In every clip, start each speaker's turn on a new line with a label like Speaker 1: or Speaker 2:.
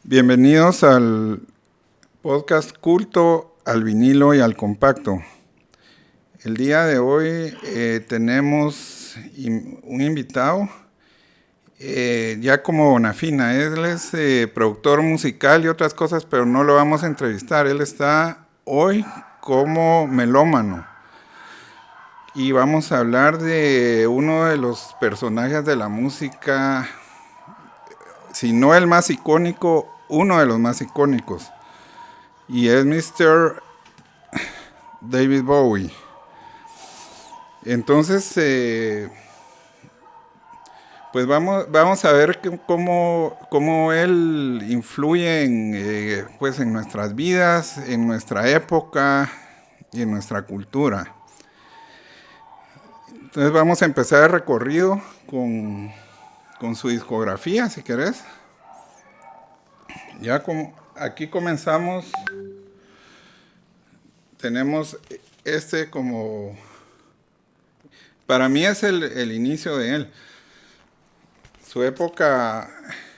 Speaker 1: Bienvenidos al podcast Culto al Vinilo y al Compacto. El día de hoy tenemos un invitado, ya como Bonafina. Él es productor musical y otras cosas, pero no lo vamos a entrevistar. Él está hoy como melómano. Y vamos a hablar de uno de los personajes de la música, si no el más icónico, uno de los más icónicos. Y es Mr. David Bowie. Entonces, pues vamos a ver cómo él influye pues en nuestras vidas, en nuestra época y en nuestra cultura. Entonces vamos a empezar el recorrido con su discografía, si querés. Ya como aquí comenzamos, tenemos como, para mí es el inicio de él. Su época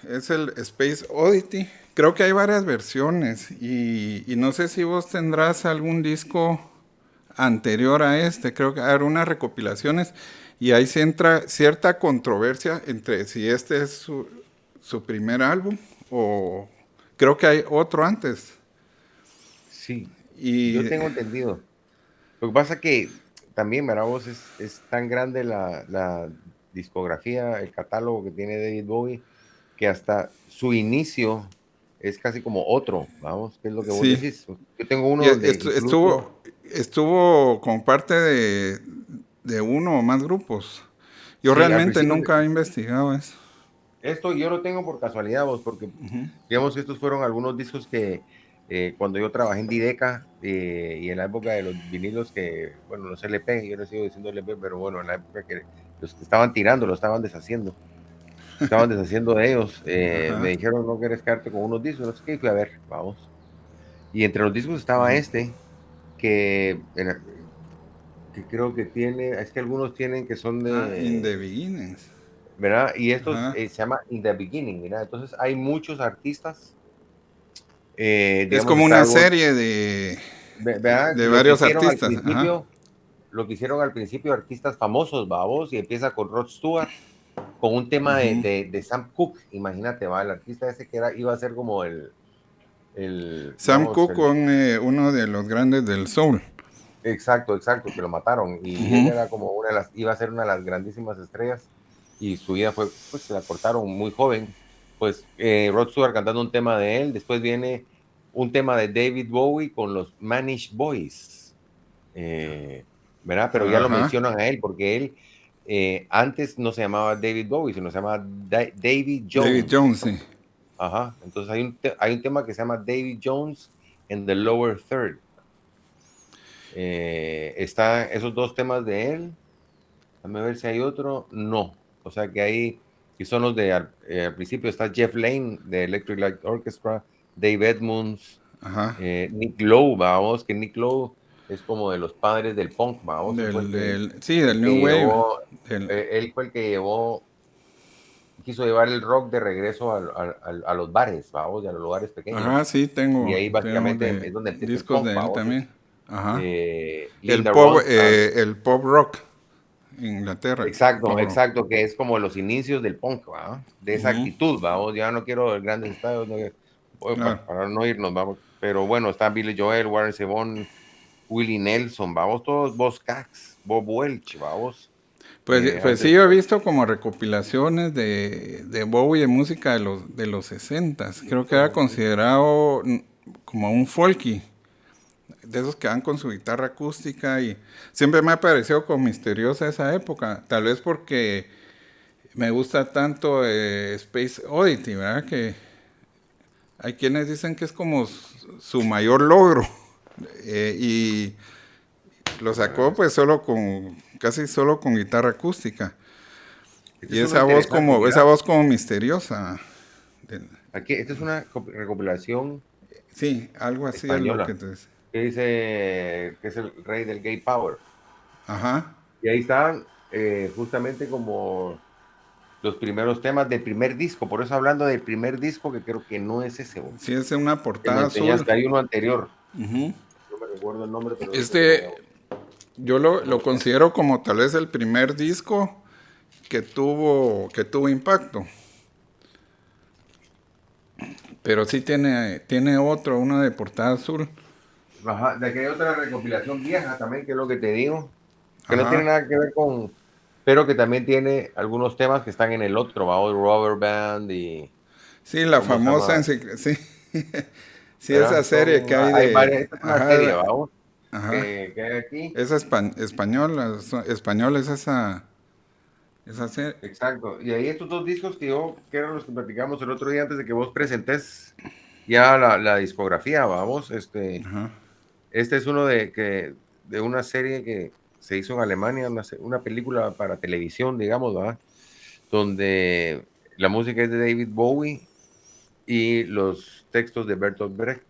Speaker 1: es el Space Oddity. Creo que hay varias versiones y no sé si vos tendrás algún disco anterior a este. Creo que hay unas recopilaciones y ahí se entra cierta controversia entre si este es su primer álbum o creo que hay otro antes.
Speaker 2: Sí, yo
Speaker 1: Y
Speaker 2: tengo entendido. Lo que pasa que también, ¿verdad? Vos es tan grande la discografía, el catálogo que tiene David Bowie, que hasta su inicio es casi como otro, vamos, ¿qué es lo que vos
Speaker 1: sí,
Speaker 2: decís? Yo tengo
Speaker 1: y
Speaker 2: uno donde incluso,
Speaker 1: estuvo como parte de uno o más grupos. Yo
Speaker 2: sí, al
Speaker 1: realmente
Speaker 2: principio,
Speaker 1: nunca he investigado eso.
Speaker 2: esto yo lo tengo por casualidad, vos, porque digamos que estos fueron algunos discos que cuando yo trabajé en Dideca y en la época de los vinilos que, bueno, los LP, yo les sigo diciendo LP, pero bueno, en la época que los que estaban tirando, los estaban deshaciendo de ellos, me
Speaker 1: Ajá.
Speaker 2: dijeron, ¿no quieres quedarte con unos discos? No sé qué, y fui a ver, vamos. Y entre los discos estaba este, que, que creo que tiene, es que algunos tienen que son
Speaker 1: Ah, In the
Speaker 2: de,
Speaker 1: Beginnings.
Speaker 2: ¿verdad? Y estos
Speaker 1: Ajá.
Speaker 2: se llama In the Beginning, ¿verdad? Entonces hay muchos artistas,
Speaker 1: Es
Speaker 2: digamos,
Speaker 1: como
Speaker 2: está
Speaker 1: una
Speaker 2: Rod,
Speaker 1: serie
Speaker 2: ¿verdad?
Speaker 1: de varios artistas. Ajá.
Speaker 2: Lo que hicieron al principio artistas famosos, babos, y empieza con Rod Stewart, con un tema de Sam Cooke, imagínate, va, el artista ese que iba a ser como
Speaker 1: Sam
Speaker 2: digamos,
Speaker 1: Cooke, uno de los grandes del soul.
Speaker 2: exacto, que lo mataron, y él
Speaker 1: Ujú.
Speaker 2: era como iba a ser una de las grandísimas estrellas, y su vida fue, pues, se la cortaron muy joven, pues, Rod Stewart cantando un tema de él, después viene un tema de David Bowie con los Manish Boys, eh, ¿verdad? Pero ya lo
Speaker 1: Ajá.
Speaker 2: mencionan a él, porque él antes no se llamaba David Bowie, sino se llamaba Davy
Speaker 1: David Jones,
Speaker 2: Jones.
Speaker 1: sí.
Speaker 2: Ajá, entonces hay un tema que se llama Davy Jones en the Lower Third. Está esos dos temas de él. Déjame ver si hay otro. No, o sea que ahí, y son los de al principio está Jeff Lane de Electric Light Orchestra, Dave Edmunds,
Speaker 1: Ajá.
Speaker 2: Nick Lowe, vamos, que Nick Lowe es como de los padres del punk, vamos, él fue
Speaker 1: Sí, del
Speaker 2: el que
Speaker 1: New Wave.
Speaker 2: llevó,
Speaker 1: Del,
Speaker 2: él fue el que llevó, quiso llevar el rock de regreso a los bares, vamos, y a los lugares
Speaker 1: ajá,
Speaker 2: pequeños.
Speaker 1: sí,
Speaker 2: Y ahí
Speaker 1: tengo
Speaker 2: básicamente es donde empieza el
Speaker 1: discos
Speaker 2: punk,
Speaker 1: de él
Speaker 2: vamos.
Speaker 1: también. Ajá.
Speaker 2: Linda Ronstadt,
Speaker 1: El pop rock. Inglaterra,
Speaker 2: exacto,
Speaker 1: pop rock.
Speaker 2: exacto, que es como los inicios del punk, ¿va? De esa
Speaker 1: Ujú.
Speaker 2: actitud, vamos, ya no quiero grandes estadios, no,
Speaker 1: Claro.
Speaker 2: para no irnos, vamos, pero bueno, está Billy Joel, Warren Zevon, Willie Nelson, vamos, todos, Boz Cax, Bob Welch, vamos,
Speaker 1: Pues sí,
Speaker 2: antes,
Speaker 1: yo he visto como recopilaciones de Bowie de música de los 60. Creo que era considerado como un folky, de esos que van con su guitarra acústica y siempre me ha parecido como misteriosa esa época. Tal vez porque me gusta tanto Space Oddity, ¿verdad? Que hay quienes dicen que es como su mayor logro y lo sacó pues casi solo con guitarra acústica.
Speaker 2: este
Speaker 1: Y
Speaker 2: es uno interesante,
Speaker 1: esa
Speaker 2: mira,
Speaker 1: voz como misteriosa.
Speaker 2: aquí, esta es una recopilación
Speaker 1: Sí, algo así es lo que
Speaker 2: española,
Speaker 1: te...
Speaker 2: que dice que es el rey del gay power,
Speaker 1: Ajá.
Speaker 2: y ahí están justamente como los primeros temas del primer disco. Por eso hablando del primer disco, que creo que no es ese, vos.
Speaker 1: Sí, es una
Speaker 2: Que me
Speaker 1: portada azul.
Speaker 2: enseñaste, hay uno anterior.
Speaker 1: Ujú.
Speaker 2: No me recuerdo el nombre, pero ahorita te lo voy a...
Speaker 1: Este, yo lo considero como tal vez el primer disco que tuvo impacto. Pero sí tiene otro, uno de portada azul.
Speaker 2: Ajá, de que hay otra recopilación vieja también, que es lo que te digo, que no tiene
Speaker 1: Ajá.
Speaker 2: nada que ver con, pero que también tiene algunos temas que están en el otro, ¿va? O Rubber Band y,
Speaker 1: Sí, la
Speaker 2: ¿cómo se
Speaker 1: famosa
Speaker 2: llama?
Speaker 1: sí. Sí, esa
Speaker 2: ¿Verdad?
Speaker 1: serie que hay
Speaker 2: Hay varias,
Speaker 1: de.
Speaker 2: esta es una serie,
Speaker 1: Ajá,
Speaker 2: vamos,
Speaker 1: ajá.
Speaker 2: que hay aquí.
Speaker 1: Esa español es esa serie.
Speaker 2: Exacto. Y ahí estos dos discos que eran los que platicamos el otro día antes de que vos presentes ya la discografía, vamos,
Speaker 1: Ajá.
Speaker 2: este es uno de una serie que se hizo en Alemania, una película para televisión, digamos, ¿verdad? Donde la música es de David Bowie y los textos de Bertolt Brecht.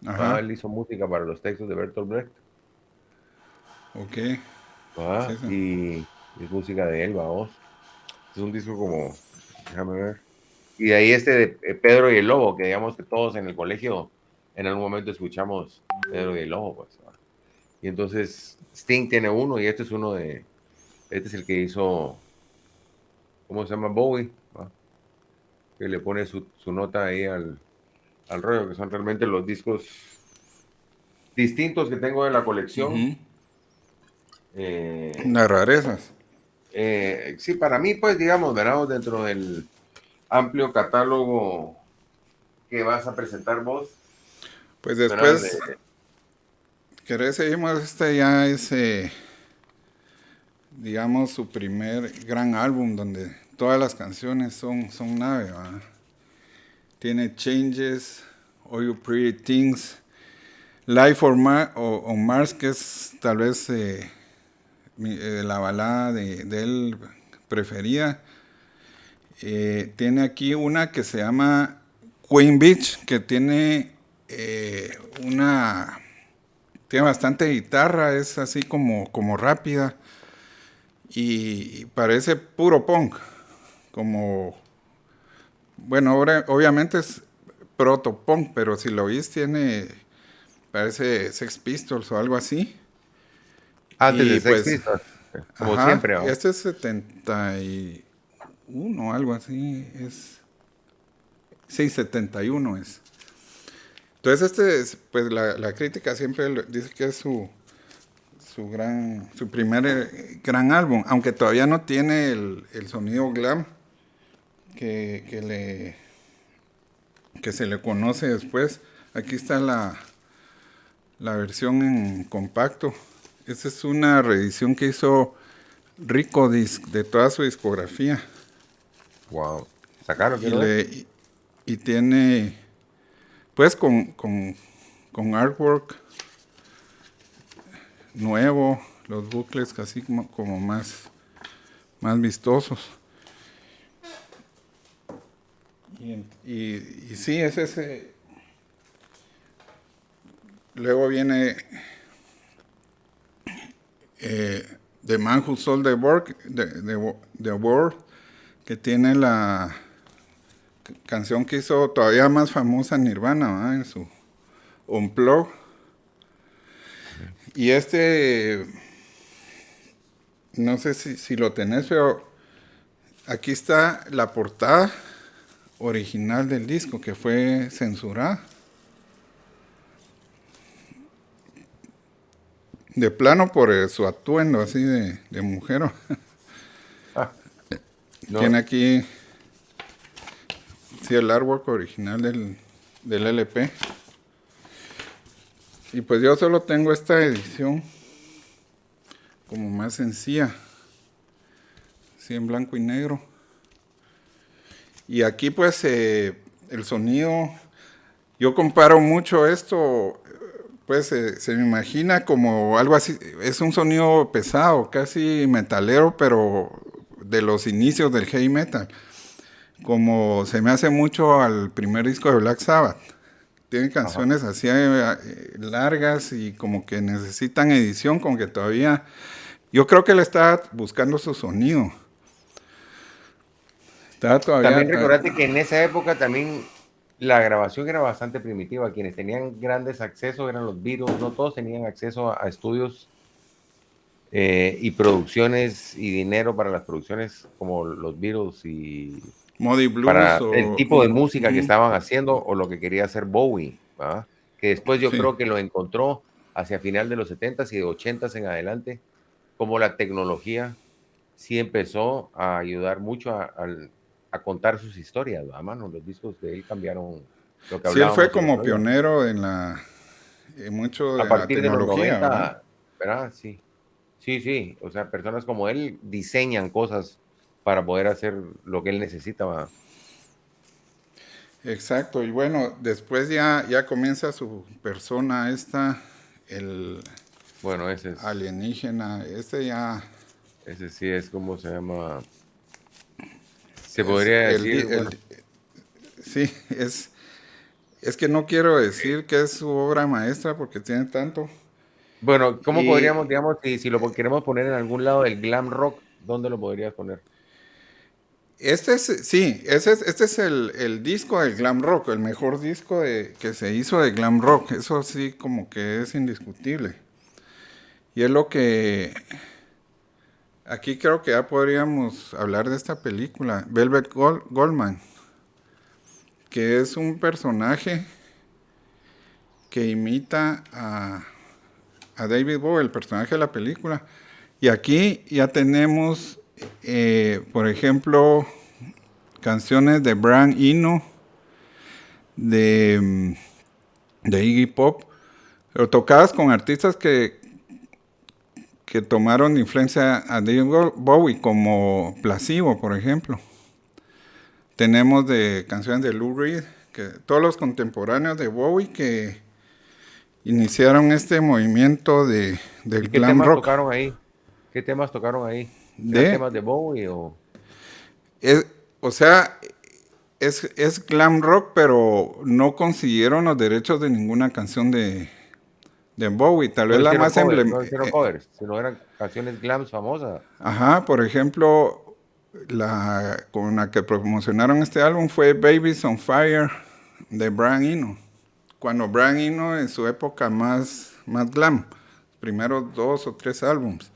Speaker 2: ¿Va?
Speaker 1: Ajá.
Speaker 2: Él hizo música para los textos de Bertolt Brecht,
Speaker 1: Ok. Sí,
Speaker 2: ¿va?
Speaker 1: sí.
Speaker 2: Y es música de él, vamos. Es un disco como, déjame ver. Y de ahí este de Pedro y el Lobo, que digamos que todos en el colegio en algún momento escuchamos Pedro y el Lobo, pues, ¿va? Y entonces Sting tiene uno y este es uno este es el que hizo, ¿cómo se llama? Bowie, ¿va? Que le pone su nota ahí al rollo, que son realmente los discos distintos que tengo de la colección.
Speaker 1: Ujú.
Speaker 2: Eh,
Speaker 1: Las rarezas.
Speaker 2: sí, para mí, pues, digamos, ¿verdad? Dentro del amplio catálogo que vas a presentar vos,
Speaker 1: Pues
Speaker 2: ¿verdad?
Speaker 1: después, ¿querés seguimos? Este ya es, digamos, su primer gran álbum donde todas las canciones son nave, ¿va? Tiene Changes, All You Pretty Things, Life on Mars, que es tal vez la balada de él preferida. Tiene aquí una que se llama Queen Beach, que eh, una... Tiene bastante guitarra, es así como rápida y parece puro punk, como... Bueno, obviamente es proto-punk, pero si lo oís parece Sex Pistols o algo así.
Speaker 2: Antes de
Speaker 1: Y
Speaker 2: Sex
Speaker 1: pues,
Speaker 2: Pistols, como
Speaker 1: ajá,
Speaker 2: siempre, ¿no?
Speaker 1: este es 71, algo así, sí, 71 es. Entonces pues la crítica siempre dice que es su primer gran álbum, aunque todavía no tiene el sonido glam que, que, le, que se le conoce después. Aquí está la versión en compacto. Esta es una reedición que hizo Rico Disc de toda su discografía.
Speaker 2: Wow. Sacarlo,
Speaker 1: Y,
Speaker 2: quiero ver.
Speaker 1: le, y, y tiene, pues, con artwork nuevo, los bucles casi como más vistosos. Y sí, es ese. Luego viene The Man Who Sold the World, que tiene la canción que hizo todavía más famosa Nirvana, ¿verdad? En su Unplugged. Y no sé si lo tenés, pero aquí está la portada original del disco que fue censurada. De plano por su atuendo así de mujer.
Speaker 2: Ah,
Speaker 1: Tiene
Speaker 2: no.
Speaker 1: aquí sí, el artwork original del LP. Y pues yo solo tengo esta edición como más sencilla, así en blanco y negro. Y aquí pues el sonido, yo comparo mucho esto, pues se me imagina como algo así, es un sonido pesado, casi metalero, pero de los inicios del heavy metal, como se me hace mucho al primer disco de Black Sabbath. Tiene
Speaker 2: Ajá.
Speaker 1: canciones así largas y como que necesitan edición, como que todavía... Yo creo que él está buscando su sonido. Estaba todavía,
Speaker 2: También recordate que en esa época también la grabación era bastante primitiva. Quienes tenían grandes accesos eran los Beatles. No todos tenían acceso a estudios y producciones y dinero para las producciones como los Beatles y
Speaker 1: Muddy Blues
Speaker 2: para el
Speaker 1: o...
Speaker 2: tipo de música que
Speaker 1: ujú.
Speaker 2: estaban haciendo o lo que quería hacer Bowie, ¿verdad? Que después yo
Speaker 1: Sí,
Speaker 2: creo que lo encontró hacia final de los 70s y de 80s en adelante, como la tecnología sí empezó a ayudar mucho a contar sus historias, ¿verdad, mano? Los discos de él cambiaron lo que
Speaker 1: sí, él fue
Speaker 2: hablábamos el
Speaker 1: como
Speaker 2: otro día.
Speaker 1: pionero en mucho
Speaker 2: A
Speaker 1: de la
Speaker 2: partir de los
Speaker 1: tecnología, ¿verdad?
Speaker 2: 90, ¿verdad? Sí, sí, sí. O sea, personas como él diseñan cosas para poder hacer lo que él necesita, ¿verdad?
Speaker 1: Exacto, y bueno, después ya comienza su persona esta, el
Speaker 2: Bueno,
Speaker 1: alienígena, este ya
Speaker 2: ese sí es como se llama, se
Speaker 1: es
Speaker 2: podría decir, bueno,
Speaker 1: sí, es que no quiero decir que es su obra maestra porque tiene tanto.
Speaker 2: bueno, ¿cómo
Speaker 1: Y
Speaker 2: podríamos, digamos, si lo queremos poner en algún lado del glam rock, ¿dónde lo podrías poner?
Speaker 1: este es, sí, este es el disco del glam rock, el mejor disco que se hizo de glam rock, eso sí como que es indiscutible. Y es lo que aquí creo que ya podríamos hablar de esta película, Velvet Goldman, que es un personaje que imita a David Bowie, el personaje de la película. Y aquí ya tenemos, por ejemplo, canciones de Brian Eno, de, de Iggy Pop, pero tocadas con artistas que tomaron influencia a David Bowie, como Placebo, por ejemplo. Tenemos de canciones de Lou Reed, que todos los contemporáneos de Bowie que iniciaron este movimiento del
Speaker 2: ¿Y qué
Speaker 1: glam
Speaker 2: temas
Speaker 1: rock.
Speaker 2: tocaron ahí? ¿Qué temas tocaron ahí? ¿Eran
Speaker 1: De,
Speaker 2: temas de Bowie o
Speaker 1: es, o sea, es glam rock, pero no consiguieron los derechos de ninguna canción de Bowie. Tal vez
Speaker 2: no
Speaker 1: la
Speaker 2: hicieron
Speaker 1: más
Speaker 2: covers? No
Speaker 1: emblemática.
Speaker 2: hicieron covers, sino eran canciones glams famosas.
Speaker 1: Ajá, por ejemplo, con la que promocionaron este álbum fue Babies on Fire de Brian Eno. Cuando Brian Eno en su época más glam, primeros 2 o 3 álbums.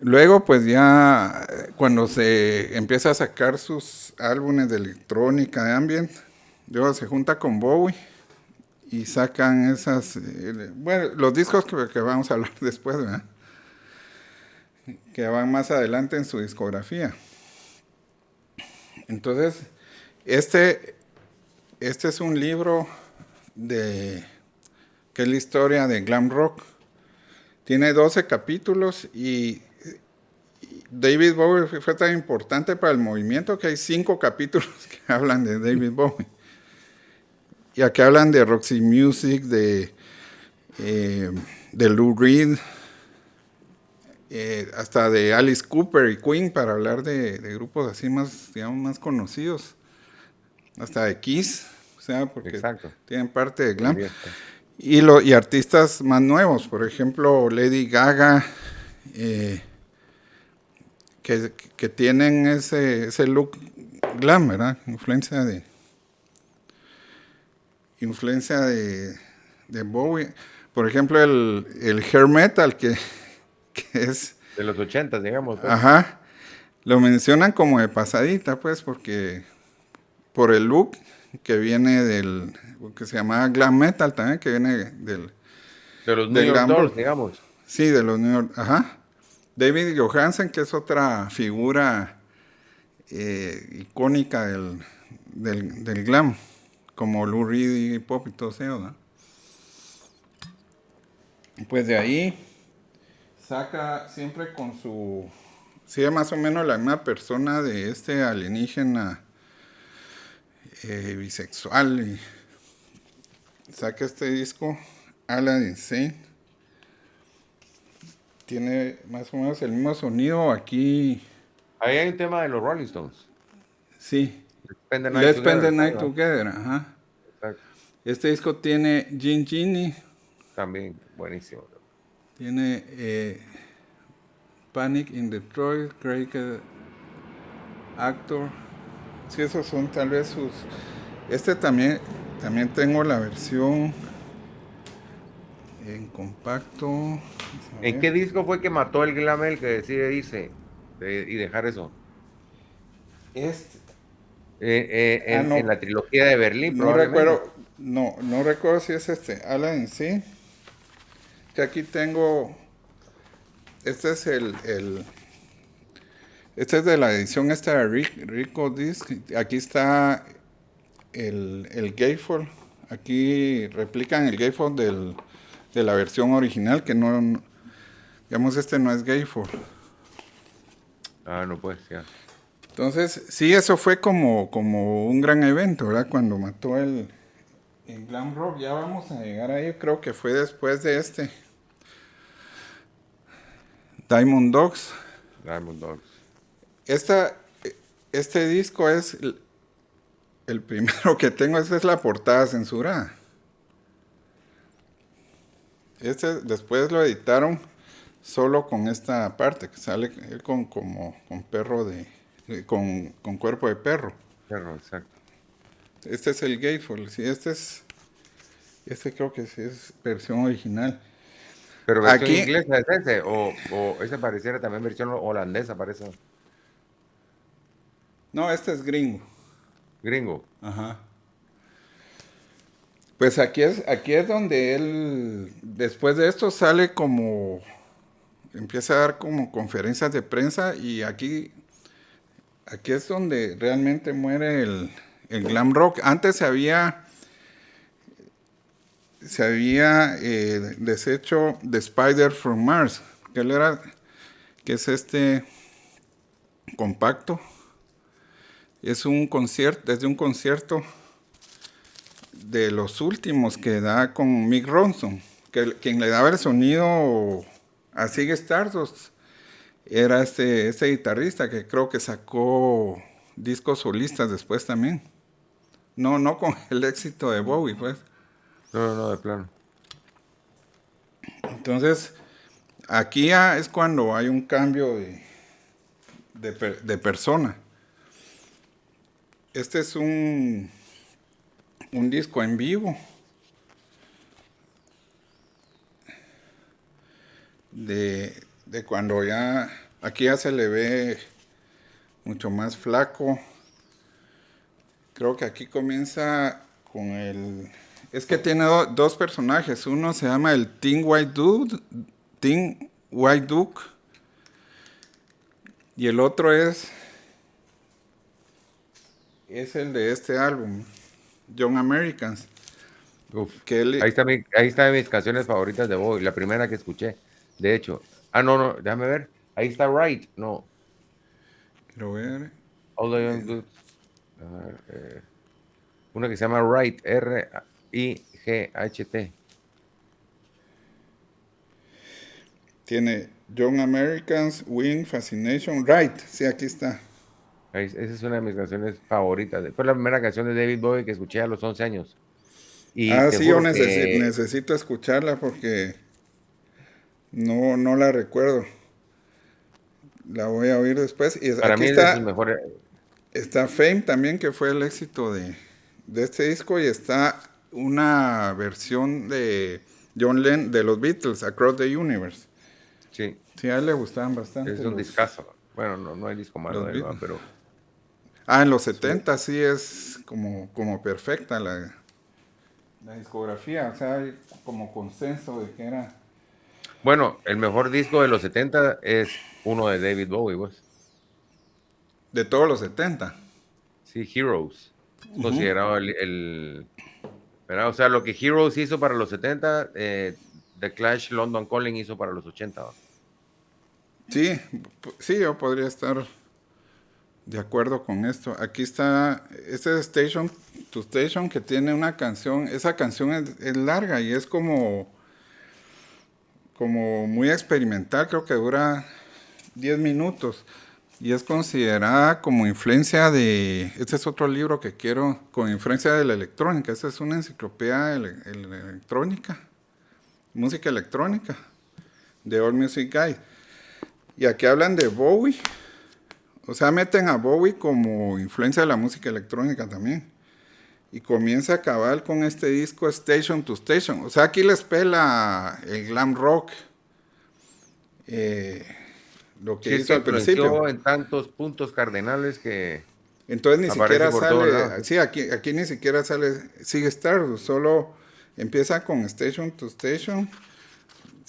Speaker 1: Luego, pues ya cuando se empieza a sacar sus álbumes de electrónica, de ambient, luego se junta con Bowie y sacan bueno, los discos que vamos a hablar después, ¿verdad? Que van más adelante en su discografía. Entonces, este, este es un libro que es la historia de glam rock. Tiene 12 capítulos y David Bowie fue tan importante para el movimiento que hay 5 capítulos que hablan de David Bowie. Y aquí hablan de Roxy Music, eh, de Lou Reed, hasta de Alice Cooper y Queen, para hablar de grupos así más, digamos, más conocidos. Hasta de Kiss, o sea, porque
Speaker 2: Exacto.
Speaker 1: tienen parte de glam.
Speaker 2: Podría estar.
Speaker 1: Y artistas más nuevos, por ejemplo, Lady Gaga, eh, que tienen ese look glam, ¿verdad? Influencia de Bowie. Por ejemplo, el hair metal, que es,
Speaker 2: De los 80, digamos, pues.
Speaker 1: ajá, lo mencionan como de pasadita, pues, porque por el look que viene que se llama glam metal también, que viene
Speaker 2: De los New
Speaker 1: del
Speaker 2: York
Speaker 1: glam rock.
Speaker 2: Dolls, digamos.
Speaker 1: Sí, de los New York, ajá. David Johansen, que es otra figura icónica del glam, como Lou Reed y Pop y todo eso, ¿no? Pues de ahí saca siempre con sí, es más o menos la misma persona de este alienígena bisexual, y saca este disco, Aladdin Sane. Tiene más o menos el mismo sonido aquí,
Speaker 2: Ahí hay un tema de los Rolling Stones.
Speaker 1: sí.
Speaker 2: Spend the Night
Speaker 1: Let's Spend
Speaker 2: Together.
Speaker 1: the Night
Speaker 2: ¿No?
Speaker 1: Together, ajá.
Speaker 2: Exacto.
Speaker 1: Este disco tiene Gin Genie,
Speaker 2: También buenísimo.
Speaker 1: tiene Panic in Detroit, Craig Actor. Sí, esos son tal vez sus... Este también tengo la versión en compacto. Vamos a
Speaker 2: ¿En
Speaker 1: ver.
Speaker 2: qué disco fue que mató el Glamel que decide irse y dejar eso?
Speaker 1: Este.
Speaker 2: En
Speaker 1: No.
Speaker 2: la trilogía de Berlín,
Speaker 1: No
Speaker 2: probablemente.
Speaker 1: recuerdo. No recuerdo si es este. Alan sí. Que aquí tengo. Este es este es de la edición esta de Rico Disc. Aquí está el gatefold. Aquí replican el gatefold de la versión original, que no, digamos, este no es gatefold.
Speaker 2: Ah, no puede ser.
Speaker 1: Entonces, sí, eso fue como un gran evento, ¿verdad? Cuando mató el glam rock. Ya vamos a llegar ahí, creo que fue después de este. Diamond Dogs.
Speaker 2: Diamond Dogs.
Speaker 1: Esta, este disco es el primero que tengo. Esta es la portada censurada. Este después lo editaron solo con esta parte, que sale él con perro con cuerpo de perro.
Speaker 2: Perro, exacto.
Speaker 1: Este es el gatefold, sí, este creo que sí es versión original.
Speaker 2: Pero versión
Speaker 1: Aquí,
Speaker 2: inglesa es ese, o ese pareciera también versión holandesa, parece
Speaker 1: no, este es gringo.
Speaker 2: gringo.
Speaker 1: Ajá. Pues aquí es donde él, después de esto, sale empieza a dar como conferencias de prensa y aquí es donde realmente muere el glam rock. Antes se había deshecho The Spider from Mars, que es este compacto. Es desde un concierto de los últimos que da con Mick Ronson, quien le daba el sonido a Ziggy Stardust era este guitarrista que creo que sacó discos solistas después también. No con el éxito de Bowie, pues.
Speaker 2: No, de plano.
Speaker 1: Entonces, aquí ya es cuando hay un cambio de persona. Este es un disco en vivo de cuando aquí ya se le ve mucho más flaco. Creo que aquí comienza con es que tiene dos personajes. Uno se llama el Teen White Duke, y el otro es el de este álbum, Young Americans.
Speaker 2: Uf.
Speaker 1: Que él,
Speaker 2: Ahí están mis canciones favoritas de Bowie, la primera que escuché. De hecho. Ah, no, déjame ver. Ahí está Right. No.
Speaker 1: quiero ver,
Speaker 2: All the Young Dudes. Una que se llama Right. Right.
Speaker 1: tiene Young Americans, Wing, Fascination, Right, sí, aquí está.
Speaker 2: Esa es una de mis canciones favoritas. Fue la primera canción de David Bowie que escuché a los 11 años. Y
Speaker 1: Ah,
Speaker 2: te
Speaker 1: sí, yo
Speaker 2: juro que
Speaker 1: necesito escucharla porque no la recuerdo. La voy a oír después. Y
Speaker 2: para
Speaker 1: aquí
Speaker 2: mí es de sus mejores.
Speaker 1: está Fame también, que fue el éxito de este disco, y está una versión de John Lennon de los Beatles, Across the Universe.
Speaker 2: Sí,
Speaker 1: Sí, a él le gustaban bastante
Speaker 2: es un discazo. Bueno, no hay disco malo
Speaker 1: los
Speaker 2: de él, ¿va?
Speaker 1: Beatles.
Speaker 2: Pero
Speaker 1: En los
Speaker 2: su-
Speaker 1: 70 sí es como perfecta la discografía, o sea, hay como consenso de que era
Speaker 2: bueno, el mejor disco de los 70 es uno de David Bowie, pues.
Speaker 1: de todos los 70.
Speaker 2: Sí, Heroes. Es considerado ¿verdad? O sea, lo que Heroes hizo para los 70, The Clash London Calling hizo para los 80, ¿va?
Speaker 1: Sí, sí, yo podría estar de acuerdo con esto. Aquí está, este es Station to Station, que tiene una canción. Esa canción es larga y es como muy experimental, creo que dura 10 minutos. Y es considerada como influencia este es otro libro que quiero, con influencia de la electrónica. Esta es una enciclopedia de la electrónica, música electrónica, de All Music Guide. Y aquí hablan de Bowie. O sea, meten a Bowie como influencia de la música electrónica también. Y comienza a cabal con este disco Station to Station. O sea, aquí les pela el glam rock, lo que
Speaker 2: Sí, es
Speaker 1: hizo
Speaker 2: que
Speaker 1: al principio.
Speaker 2: influenció en tantos puntos cardenales que
Speaker 1: Entonces ni
Speaker 2: aparece
Speaker 1: siquiera
Speaker 2: por todos lados.
Speaker 1: sale, sí, aquí ni siquiera sale Sigue Stardust, solo empieza con Station to Station.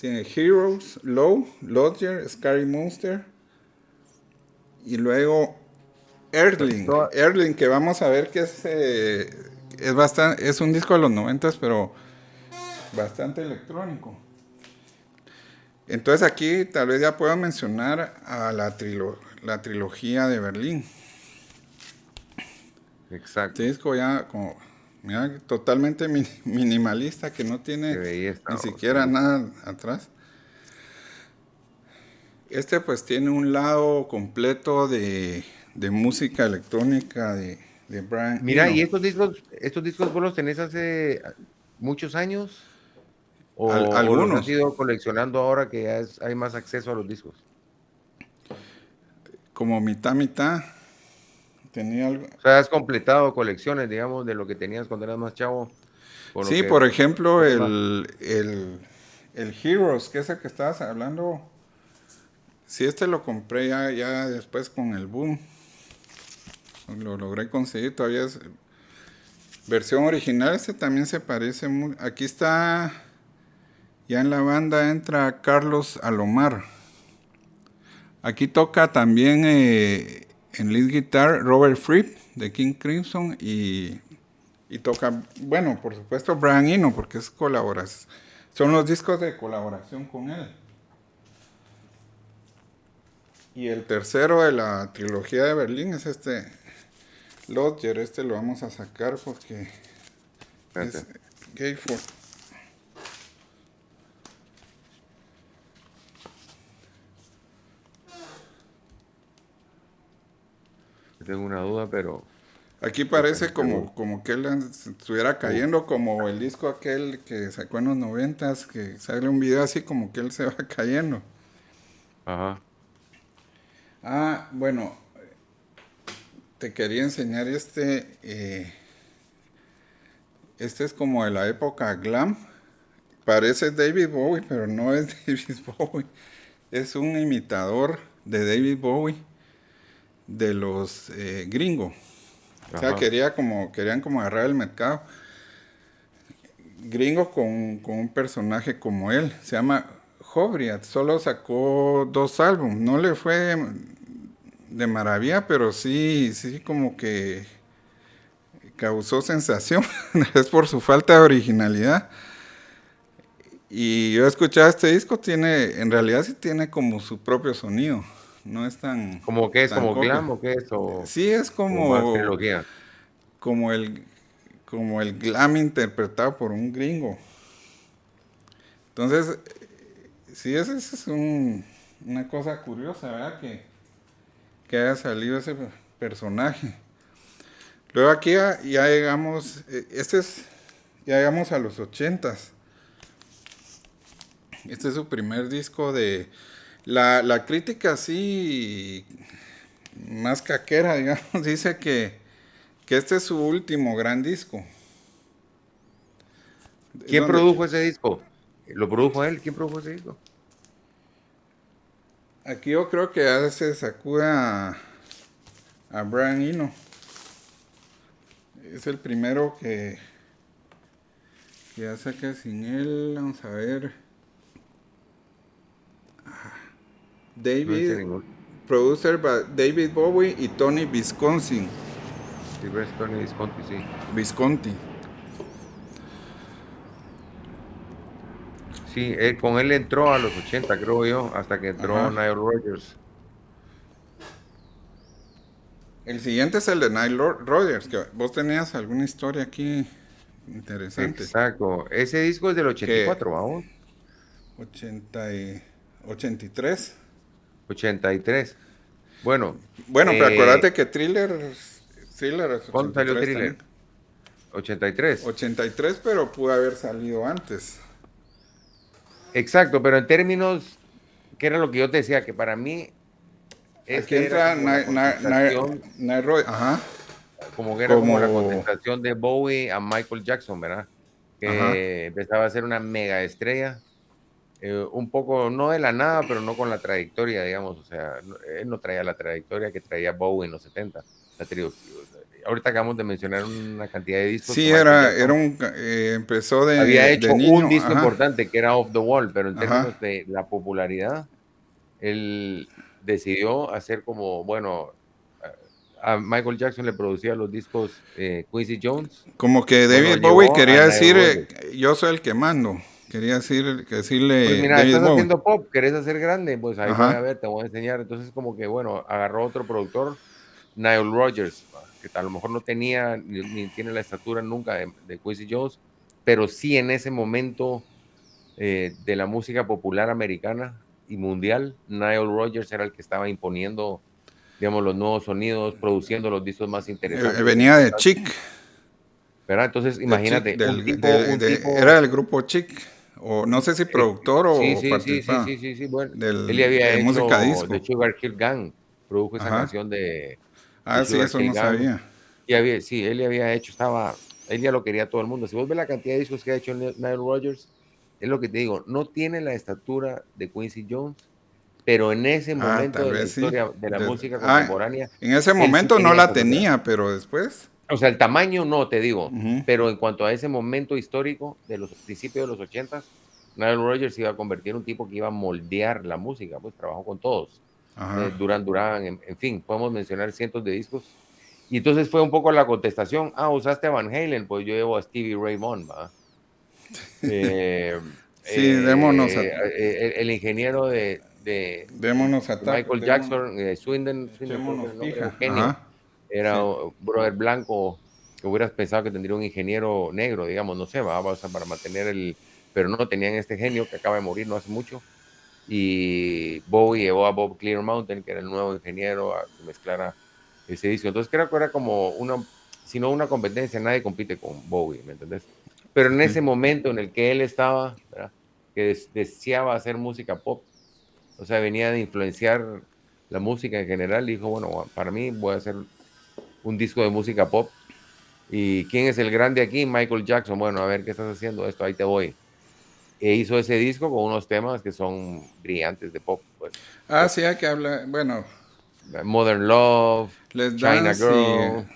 Speaker 1: Tiene Heroes, Low, Lodger, Scary Monster. Y luego Erling.
Speaker 2: Toda-
Speaker 1: Erling, que vamos a ver que es un disco de los 90, pero bastante electrónico. Entonces aquí tal vez ya puedo mencionar a la trilogía de Berlín. Este
Speaker 2: Exacto.
Speaker 1: disco ya como, mira, totalmente minimalista, que no
Speaker 2: Que
Speaker 1: tiene
Speaker 2: veía
Speaker 1: ni
Speaker 2: esta,
Speaker 1: siquiera nada atrás. Este pues tiene un lado completo de música electrónica de Brian
Speaker 2: Mira,
Speaker 1: Eno.
Speaker 2: ¿y estos discos vos los tenés hace muchos años? ¿O los has
Speaker 1: Algunos,
Speaker 2: ido coleccionando ahora que ya hay más acceso a los discos?
Speaker 1: como mitad, mitad, tenía algo.
Speaker 2: O sea, has completado colecciones, digamos, de lo que tenías cuando eras más chavo, con lo
Speaker 1: Sí,
Speaker 2: que
Speaker 1: por ejemplo,
Speaker 2: tenés más.
Speaker 1: el Heroes, que es el que estabas hablando. Sí, este lo compré ya después con el boom. Lo logré conseguir, todavía es versión original. Este también se parece muy. Aquí está, ya en la banda entra Carlos Alomar. Aquí toca también en lead guitar Robert Fripp de King Crimson y toca, bueno, por supuesto Brian Eno, porque es colaboración. Son los discos de colaboración con él. Y el tercero de la trilogía de Berlín es este Lodger. Este lo vamos a sacar porque es
Speaker 2: Espérate,
Speaker 1: Gatefold.
Speaker 2: tengo una duda, pero
Speaker 1: Aquí
Speaker 2: estoy casi
Speaker 1: parece
Speaker 2: seguro.
Speaker 1: como que él estuviera
Speaker 2: Uf,
Speaker 1: cayendo, como el disco aquel que sacó en los 90s, que sale un video así como que él se va cayendo.
Speaker 2: ajá.
Speaker 1: Ah, bueno, te quería enseñar este es como de la época glam. Parece David Bowie, pero no es David Bowie. Es un imitador de David Bowie de los gringos. O sea,
Speaker 2: Ajá.
Speaker 1: querían como agarrar el mercado gringo con un personaje como él. Se llama Jobriat. Solo sacó 2 álbumes. No le fue de maravilla, pero sí como que causó sensación. Es por su falta de originalidad. Y yo escuchaba este disco, en realidad sí tiene como su propio sonido. No es
Speaker 2: ¿Como qué es?
Speaker 1: tan
Speaker 2: ¿Como
Speaker 1: copia.
Speaker 2: glam o qué es?
Speaker 1: Sí es
Speaker 2: O más trilogía?
Speaker 1: como el, como el glam interpretado por un gringo. Entonces, sí, esa es una cosa curiosa, ¿verdad? Que haya salido ese personaje. Luego aquí ya llegamos, ya llegamos a los 80s. Este es su primer disco de... La crítica así, más caquera, digamos, dice que este es su último gran disco. Es
Speaker 2: ¿Quién
Speaker 1: donde,
Speaker 2: produjo ese disco? ¿Lo produjo él? ¿Quién produjo ese disco?
Speaker 1: aquí yo creo que ya se sacude a Brian Eno. Es el primero que ya saca sin él. Vamos a ver.
Speaker 2: No dice
Speaker 1: David,
Speaker 2: ningún.
Speaker 1: producer David Bowie y Tony Visconti.
Speaker 2: Silvestre Visconti, sí.
Speaker 1: Visconti.
Speaker 2: Sí, con él entró a los 80, creo yo, hasta que entró
Speaker 1: Ajá.
Speaker 2: Nile Rodgers.
Speaker 1: El siguiente es el de Nile Rodgers, que vos tenías alguna historia aquí interesante.
Speaker 2: Exacto. Ese disco es del
Speaker 1: Que
Speaker 2: 84, ¿vamos?
Speaker 1: 80 y 83.
Speaker 2: 83. Bueno,
Speaker 1: Bueno, pero acuérdate que Thriller es
Speaker 2: ¿cuándo salió
Speaker 1: 83 también.
Speaker 2: Thriller? 83.
Speaker 1: 83, pero pudo haber salido antes.
Speaker 2: Exacto, pero en términos, que era lo que yo te decía, que para mí
Speaker 1: Aquí
Speaker 2: este era
Speaker 1: entra
Speaker 2: como la contestación,
Speaker 1: Roy, ajá,
Speaker 2: como que era como la
Speaker 1: como,
Speaker 2: contestación de Bowie a Michael Jackson, ¿verdad?
Speaker 1: ajá,
Speaker 2: Que empezaba a ser una mega estrella, un poco, no de la nada, pero no con la trayectoria, digamos, o sea, él no traía la trayectoria que traía Bowie en los 70. Ahorita acabamos de mencionar una cantidad de discos que
Speaker 1: sí,
Speaker 2: Michael
Speaker 1: era
Speaker 2: Jackson
Speaker 1: empezó
Speaker 2: había
Speaker 1: de
Speaker 2: hecho un
Speaker 1: niño,
Speaker 2: disco
Speaker 1: ajá,
Speaker 2: importante que era Off the Wall, pero en
Speaker 1: ajá,
Speaker 2: términos de la popularidad, él decidió hacer como, bueno, a Michael Jackson le producía los discos Quincy Jones,
Speaker 1: como que
Speaker 2: bueno,
Speaker 1: David Bowie
Speaker 2: llevó a
Speaker 1: quería
Speaker 2: Nile
Speaker 1: decir,
Speaker 2: Rodgers.
Speaker 1: yo soy el que mando, quería
Speaker 2: Pues
Speaker 1: decirle
Speaker 2: mira,
Speaker 1: David
Speaker 2: estás
Speaker 1: Bowie,
Speaker 2: haciendo pop, querés hacer grande, pues ahí voy a
Speaker 1: ajá,
Speaker 2: ver, te voy a enseñar. Entonces como que, bueno, agarró otro productor, Nile Rodgers, que a lo mejor no tenía ni tiene la estatura nunca de Quincy Jones, pero sí en ese momento de la música popular americana y mundial, Nile Rodgers era el que estaba imponiendo, digamos, los nuevos sonidos, produciendo los discos más interesantes e
Speaker 1: venía de
Speaker 2: importantes,
Speaker 1: Chic,
Speaker 2: ¿verdad? Entonces, imagínate,
Speaker 1: era del grupo Chic, o no sé si productor
Speaker 2: sí,
Speaker 1: o
Speaker 2: sí, sí, sí,
Speaker 1: participaba
Speaker 2: sí, sí, sí, bueno, él ya había
Speaker 1: de música
Speaker 2: hecho The
Speaker 1: disco,
Speaker 2: Sugar Hill Gang, produjo esa
Speaker 1: ajá,
Speaker 2: canción de
Speaker 1: ah, sí,
Speaker 2: Sugar
Speaker 1: eso
Speaker 2: Hill
Speaker 1: no
Speaker 2: Gang,
Speaker 1: sabía,
Speaker 2: y había, sí, él ya había hecho, él ya lo quería todo el mundo. Si vos ves la cantidad de discos que ha hecho Nile Rodgers, es lo que te digo, no tiene la estatura de Quincy Jones, pero en ese
Speaker 1: ah,
Speaker 2: momento
Speaker 1: tal
Speaker 2: de la
Speaker 1: vez sí,
Speaker 2: historia de la música
Speaker 1: ah,
Speaker 2: contemporánea,
Speaker 1: en ese
Speaker 2: él sí
Speaker 1: momento no
Speaker 2: tenía
Speaker 1: la
Speaker 2: estatura.
Speaker 1: tenía, pero después,
Speaker 2: O sea, el tamaño no te digo,
Speaker 1: ujú,
Speaker 2: pero en cuanto a ese momento histórico de los principios de los ochentas, Nile Rodgers se iba a convertir en un tipo que iba a moldear la música, pues trabajó con todos,
Speaker 1: ajá,
Speaker 2: Duran Duran, en fin, podemos mencionar cientos de discos. Y entonces fue un poco la contestación, usaste a Van Halen, pues yo llevo a Stevie Ray Vaughan, ¿va? Eh,
Speaker 1: sí, démonos a,
Speaker 2: el ingeniero de Michael Jackson, Swindon creo que
Speaker 1: echémonos
Speaker 2: era el nombre,
Speaker 1: pija,
Speaker 2: Eugenio,
Speaker 1: ajá,
Speaker 2: era
Speaker 1: sí,
Speaker 2: un brother blanco que hubieras pensado que tendría un ingeniero negro, digamos, no sé, va, o sea, para mantener pero no, tenían este genio que acaba de morir no hace mucho, y Bowie llevó a Bob Clear Mountain, que era el nuevo ingeniero, a que mezclara ese disco. Entonces creo que era como si no una competencia, nadie compite con Bowie, ¿me entendés? Pero en ese momento en el que él estaba, ¿verdad? Que deseaba hacer música pop, o sea, venía de influenciar la música en general, dijo, bueno, para mí voy a hacer un disco de música pop. ¿Y quién es el grande aquí? Michael Jackson. Bueno, a ver, ¿qué estás haciendo esto? Ahí te voy. E hizo ese disco con unos temas que son brillantes de pop, pues.
Speaker 1: ah, sí, hay que hablar, bueno,
Speaker 2: Modern Love,
Speaker 1: Les
Speaker 2: China
Speaker 1: Dance y
Speaker 2: Girl,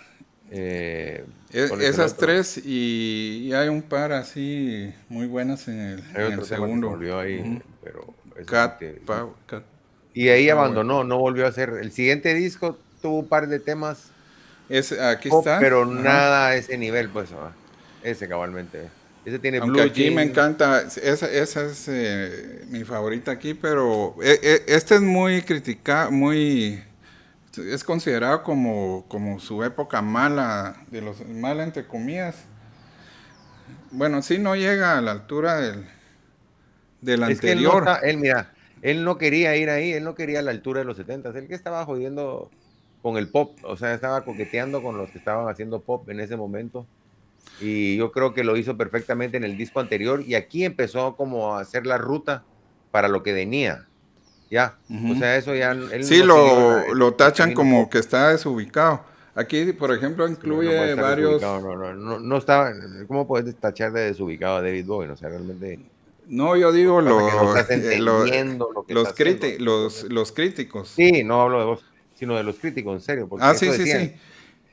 Speaker 2: ¿cuál es el
Speaker 1: esas
Speaker 2: otro?
Speaker 1: tres y hay un par así muy buenas
Speaker 2: Hay
Speaker 1: en el
Speaker 2: otro tema que se
Speaker 1: segundo.
Speaker 2: volvió ahí,
Speaker 1: Ujú.
Speaker 2: pero ese sí te...
Speaker 1: Cat
Speaker 2: Y ahí
Speaker 1: Power.
Speaker 2: abandonó, no volvió a hacer. El siguiente disco tuvo un par de temas
Speaker 1: Aquí
Speaker 2: pop,
Speaker 1: está,
Speaker 2: pero
Speaker 1: ajá.
Speaker 2: nada a ese nivel, pues, ese cabalmente. Ese tiene
Speaker 1: Aunque
Speaker 2: Blue
Speaker 1: aquí me
Speaker 2: Jeans.
Speaker 1: encanta, esa es mi favorita aquí, pero este es muy criticado, es considerado como su época mala, mala entre comillas. Bueno, sí no llega a la altura del
Speaker 2: Es que él no
Speaker 1: anterior.
Speaker 2: está, mira, él no quería ir ahí, él no quería a la altura de los 70. Él que estaba jodiendo con el pop, o sea, estaba coqueteando con los que estaban haciendo pop en ese momento. Y yo creo que lo hizo perfectamente en el disco anterior y aquí empezó como a hacer la ruta para lo que venía, ya. O
Speaker 1: Ujú.
Speaker 2: sea, eso ya, él
Speaker 1: Sí,
Speaker 2: no siguió
Speaker 1: lo
Speaker 2: el
Speaker 1: tachan
Speaker 2: camino
Speaker 1: como
Speaker 2: pop.
Speaker 1: que está desubicado. Aquí, por ejemplo,
Speaker 2: Sí, no puede
Speaker 1: incluye
Speaker 2: estar desubicado,
Speaker 1: varios.
Speaker 2: no estaba, ¿cómo puedes tachar de desubicado a David Bowie? O sea, realmente
Speaker 1: No, yo
Speaker 2: lo
Speaker 1: digo
Speaker 2: que pasa es que no estás entendiendo lo que está haciendo.
Speaker 1: los críticos.
Speaker 2: Sí, no hablo de vos, sino de los críticos, en serio,
Speaker 1: Ah,
Speaker 2: porque eso
Speaker 1: sí, sí,
Speaker 2: decían,
Speaker 1: sí.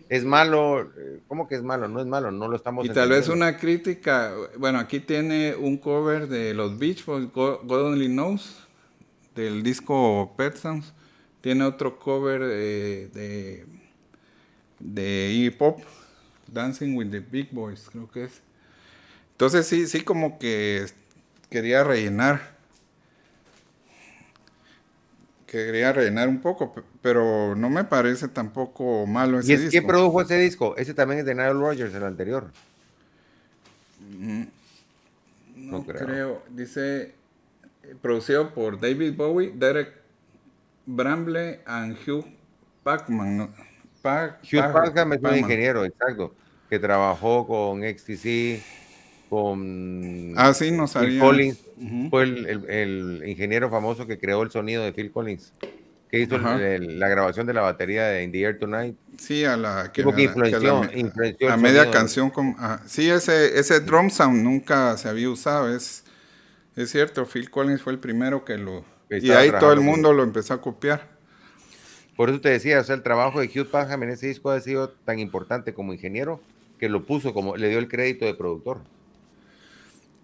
Speaker 2: es malo, ¿cómo que es malo? No es malo, no lo estamos
Speaker 1: Y tal vez
Speaker 2: entendiendo.
Speaker 1: una crítica. Bueno, aquí tiene un cover de los Beach Boys, God Only Knows, del disco Pet Sounds. Tiene otro cover de hip hop, Dancing with the Big Boys, creo que es. Entonces sí, sí como que quería rellenar un poco, pero no me parece tampoco malo
Speaker 2: ¿Y
Speaker 1: ese
Speaker 2: es quién
Speaker 1: disco.
Speaker 2: produjo ese disco? Ese también es de Nile Rodgers, el anterior. No
Speaker 1: No
Speaker 2: creo.
Speaker 1: creo, dice, producido por David Bowie, Derek Bramble and Hugh Pacman, ¿no?
Speaker 2: Hugh Palkham es un
Speaker 1: Pacman.
Speaker 2: ingeniero, exacto, que trabajó con XTC, con
Speaker 1: Ah, sí, no
Speaker 2: Phil
Speaker 1: sabía.
Speaker 2: Collins.
Speaker 1: Ujú.
Speaker 2: Fue el ingeniero famoso que creó el sonido de Phil Collins. que hizo
Speaker 1: Ajá.
Speaker 2: la grabación de la batería de In the Air Tonight.
Speaker 1: Sí, a la
Speaker 2: Tipo que
Speaker 1: que
Speaker 2: influenció
Speaker 1: a
Speaker 2: el
Speaker 1: media
Speaker 2: sonido de
Speaker 1: canción con sí, ese drum sound nunca se había usado, es cierto, Phil Collins fue el primero que lo
Speaker 2: que
Speaker 1: y de
Speaker 2: estaba
Speaker 1: ahí todo el
Speaker 2: trabajando con.
Speaker 1: mundo lo empezó a copiar.
Speaker 2: Por eso te decía, o sea, el trabajo de Hugh Padgham en ese disco ha sido tan importante como ingeniero que lo puso como, le dio el crédito de productor.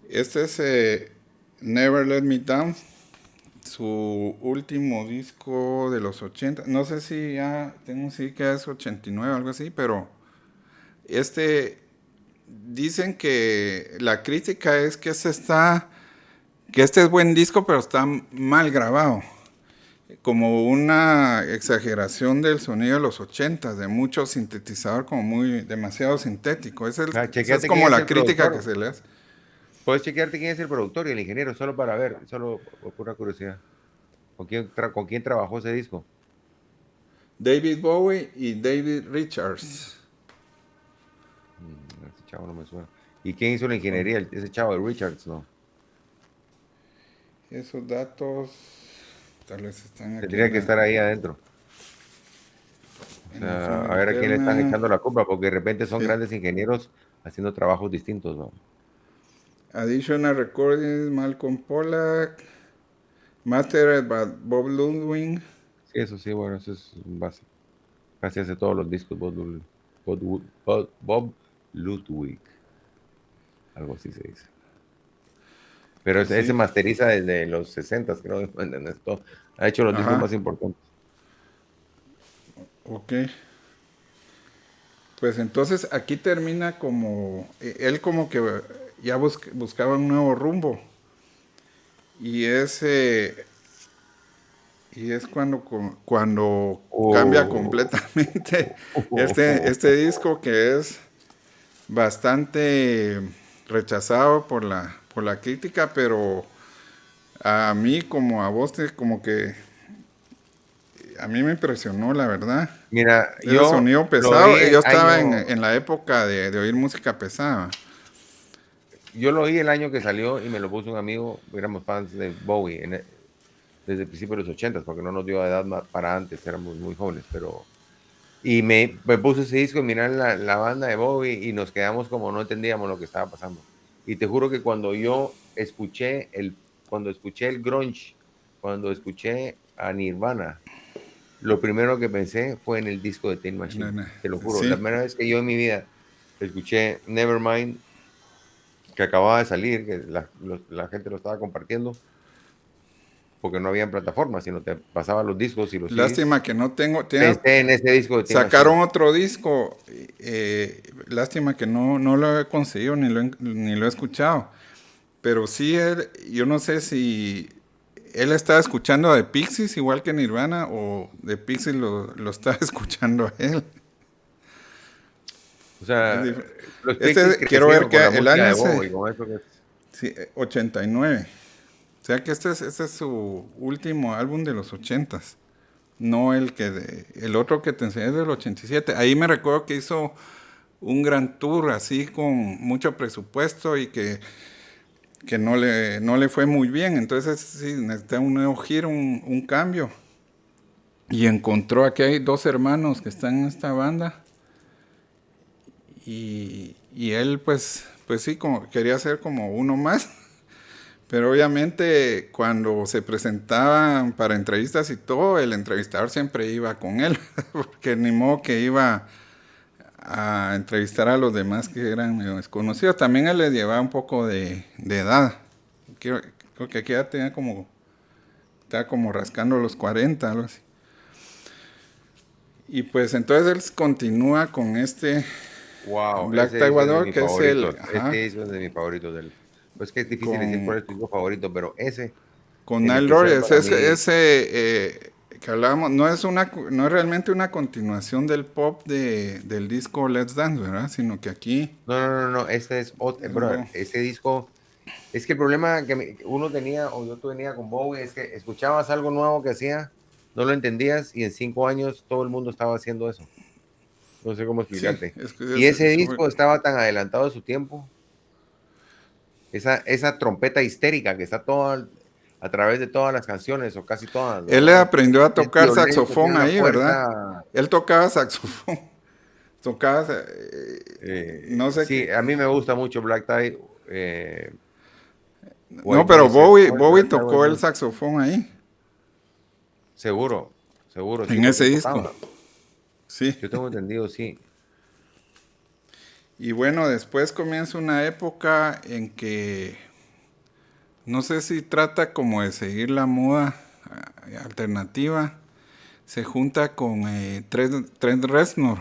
Speaker 1: Este es Never Let Me Down, su último disco de los 80. No sé si ya tengo sí que es 89 o algo así, pero este dicen que la crítica es que este es buen disco, pero está mal grabado. Como una exageración del sonido de los 80, de mucho sintetizador, como muy demasiado sintético. Esa es
Speaker 2: Chequeate quién
Speaker 1: como
Speaker 2: es
Speaker 1: la
Speaker 2: el
Speaker 1: crítica que
Speaker 2: productor.
Speaker 1: se le hace.
Speaker 2: Puedes chequearte quién es el productor y el ingeniero, solo para ver, solo por pura curiosidad. ¿Con quién trabajó ese disco?
Speaker 1: David Bowie y David Richards.
Speaker 2: Ese chavo no me suena. ¿Y quién hizo la ingeniería? Ese chavo de Richards, ¿no?
Speaker 1: Esos datos tal vez están aquí
Speaker 2: Tendría que estar ahí adentro. O
Speaker 1: en la
Speaker 2: sea,
Speaker 1: hoja
Speaker 2: a ver a quién le están
Speaker 1: interna.
Speaker 2: echando la culpa, porque de repente son
Speaker 1: Sí.
Speaker 2: grandes ingenieros haciendo trabajos distintos, ¿no?
Speaker 1: Additional recordings, Malcolm Pollack, Mastered by Bob Ludwig.
Speaker 2: Sí, eso sí, bueno, eso es básico. Casi hace todos los discos Bob Ludwig, algo así se dice. Pero
Speaker 1: Pues
Speaker 2: ese
Speaker 1: sí,
Speaker 2: masteriza desde los 60, creo, en esto. Ha hecho los discos
Speaker 1: ajá,
Speaker 2: más importantes.
Speaker 1: ok. Pues entonces aquí termina como, él como que ya buscaba un nuevo rumbo. Y es, eh, y es cuando cambia
Speaker 2: Oh.
Speaker 1: completamente este disco que es bastante rechazado por la crítica, pero a mí como a vos, como que a mí me impresionó, la verdad.
Speaker 2: Mira,
Speaker 1: Ese
Speaker 2: yo
Speaker 1: sonido
Speaker 2: lo oí
Speaker 1: pesado, yo
Speaker 2: el
Speaker 1: estaba
Speaker 2: año,
Speaker 1: en la época de oír música pesada.
Speaker 2: yo lo oí el año que salió y me lo puso un amigo, éramos fans de Bowie desde el principio de los 80, porque no nos dio edad para antes, éramos muy jóvenes, pero. Y me puso ese disco, mirar la banda de Bowie y nos quedamos como no entendíamos lo que estaba pasando. Y te juro que cuando escuché el grunge, cuando escuché a Nirvana, lo primero que pensé fue en el disco de Tin Machine. Te lo juro, la
Speaker 1: Sí,
Speaker 2: primera vez que yo en mi vida escuché Nevermind, que acababa de salir, que la gente lo estaba compartiendo, porque no había plataformas, sino te pasaba los discos y los CDs.
Speaker 1: lástima que no
Speaker 2: Pensé en ese disco de Tin
Speaker 1: sacaron
Speaker 2: Machine.
Speaker 1: otro disco, lástima que no lo he conseguido ni lo he escuchado. Pero sí, yo no sé si él estaba escuchando a The Pixies igual que Nirvana o The Pixies lo estaba escuchando a él.
Speaker 2: O sea, los Pixies
Speaker 1: Quiero ver
Speaker 2: crecieron
Speaker 1: que
Speaker 2: con la
Speaker 1: el
Speaker 2: música
Speaker 1: año
Speaker 2: de
Speaker 1: es
Speaker 2: Bowie, con eso que es.
Speaker 1: sí, 89. O sea que este es su último álbum de los 80s. No el otro que te enseñé es del 87. Ahí me recuerdo que hizo un gran tour así con mucho presupuesto y que no le fue muy bien. Entonces sí, necesita un nuevo giro, un cambio. Y encontró aquí hay dos hermanos que están en esta banda. Y él pues sí, como, quería ser como uno más. Pero obviamente cuando se presentaban para entrevistas y todo, el entrevistador siempre iba con él. Porque ni modo que iba a entrevistar a los demás que eran medio desconocidos. También él les llevaba un poco de edad. Creo que aquí ya estaba como rascando los 40, algo así. Y pues entonces él continúa con este
Speaker 2: Wow,
Speaker 1: Black
Speaker 2: ese disco es de
Speaker 1: Taiwan,
Speaker 2: mis
Speaker 1: que es el,
Speaker 2: favoritos. Ese
Speaker 1: ajá,
Speaker 2: disco es de mis favoritos del. Pues que es difícil decir cuál
Speaker 1: con,
Speaker 2: es tu disco favorito, pero ese
Speaker 1: con
Speaker 2: en
Speaker 1: Nile
Speaker 2: especial
Speaker 1: Rodgers.
Speaker 2: para mí.
Speaker 1: Que hablábamos, no es realmente una continuación del pop del disco Let's Dance, ¿verdad? Sino que aquí
Speaker 2: No, no, no, no, este es otro,
Speaker 1: es
Speaker 2: brother, ese disco. Es que el problema que uno tenía o yo tenía con Bowie es que escuchabas algo nuevo que hacía, no lo entendías y en 5 años todo el mundo estaba haciendo eso. No sé cómo
Speaker 1: sí,
Speaker 2: explicarte. Y ese disco estaba tan adelantado de su tiempo, esa trompeta histérica que está toda. a través de todas las canciones, o casi todas,
Speaker 1: Él le
Speaker 2: ¿verdad?
Speaker 1: aprendió a
Speaker 2: Es
Speaker 1: tocar
Speaker 2: violento, tiene
Speaker 1: saxofón
Speaker 2: una
Speaker 1: ahí, ¿verdad?
Speaker 2: fuerza.
Speaker 1: Él tocaba saxofón. Tocaba, no sé
Speaker 2: Sí,
Speaker 1: qué.
Speaker 2: a mí me gusta mucho Black Tie,
Speaker 1: No,
Speaker 2: White
Speaker 1: pero
Speaker 2: Noise, ¿cómo es?
Speaker 1: Bowie
Speaker 2: Black Tie, White
Speaker 1: tocó el
Speaker 2: Noise.
Speaker 1: saxofón ahí,
Speaker 2: Seguro, seguro, sí,
Speaker 1: en ese
Speaker 2: porque él
Speaker 1: disco.
Speaker 2: tocaba.
Speaker 1: Sí.
Speaker 2: Yo tengo entendido, sí.
Speaker 1: Y bueno, después comienza una época en que no sé si trata como de seguir la moda alternativa. Se junta con Trent Reznor.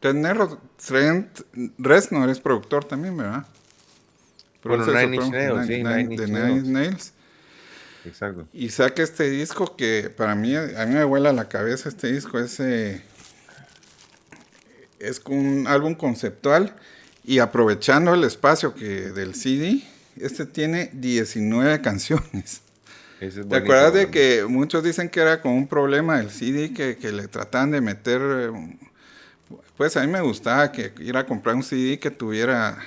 Speaker 1: Trent Reznor es productor también, ¿verdad?
Speaker 2: Bueno,
Speaker 1: Produce
Speaker 2: Nine Inch
Speaker 1: Supremo
Speaker 2: Nails, sí, Nine
Speaker 1: de
Speaker 2: Inch
Speaker 1: Nine Inch
Speaker 2: Nails.
Speaker 1: Nails.
Speaker 2: Exacto.
Speaker 1: Y saca este disco que para mí, a mí me vuela la cabeza este disco. Es un álbum conceptual y aprovechando el espacio del CD, este tiene 19 canciones.
Speaker 2: Ese es
Speaker 1: ¿Te acuerdas
Speaker 2: buenísimo
Speaker 1: de
Speaker 2: también.
Speaker 1: que muchos dicen que era como un problema del CD que le trataban de meter? Pues a mí me gustaba que ir a comprar un CD que tuviera